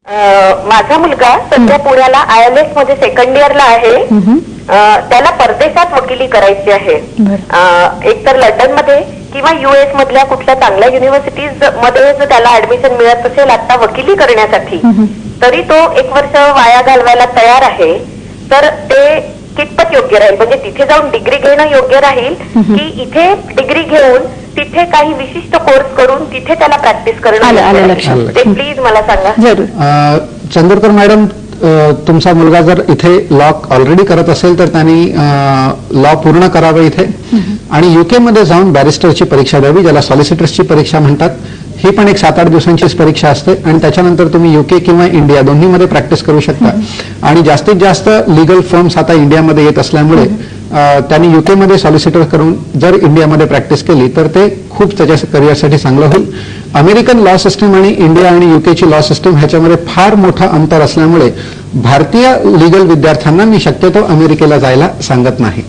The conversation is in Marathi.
माझा मुलगा सध्या पुण्याला ILS मध्ये सेकंड इयरला आहे. त्याला परदेशात वकिली करायची आहे. एकतर लंडन मध्ये किंवा US मधल्या कुठल्या चांगल्या युनिव्हर्सिटीज मध्ये जर त्याला ऍडमिशन मिळत असेल आता वकिली करण्यासाठी, तरी तो 1 वर्ष वाया घालवायला तयार आहे. तर ते कितपत योग्य राहील? म्हणजे तिथे जाऊन डिग्री घेणं योग्य राहील की इथे डिग्री घेऊन तिथे काही विशिष्ट कोर्स करून तिथे त्याला प्रॅक्टिस करणं? ते प्लीज मला सांगा. चंद्रकर मॅडम, तुमचा मुलगा जर इथे लॉ ऑलरेडी करत असेल तर त्यांनी लॉ पूर्ण करावं इथे आणि UK मध्ये जाऊन बॅरिस्टरची परीक्षा द्यावी, ज्याला सॉलिसिटर्सची परीक्षा म्हणतात. ही पण एक 7-8 दिवसांचीच परीक्षा असते आणि त्याच्यानंतर तुम्ही UK किंवा इंडिया दोन्हीमध्ये प्रॅक्टिस करू शकता. आणि जास्तीत जास्त लीगल फर्म्स आता इंडियामध्ये येत असल्यामुळे त्यांनी UK मध्ये सॉलिसिटर करून जर इंडियामध्ये प्रॅक्टिस केली तर ते खूप त्याच्या करिअरसाठी चांगलं होईल. अमेरिकन लॉ सिस्टम आणि इंडिया आणि UKची लॉ सिस्टम ह्याच्यामध्ये फार मोठं अंतर असल्यामुळे भारतीय लीगल विद्यार्थ्यांना मी शक्यतो अमेरिकेला जायला सांगत नाही.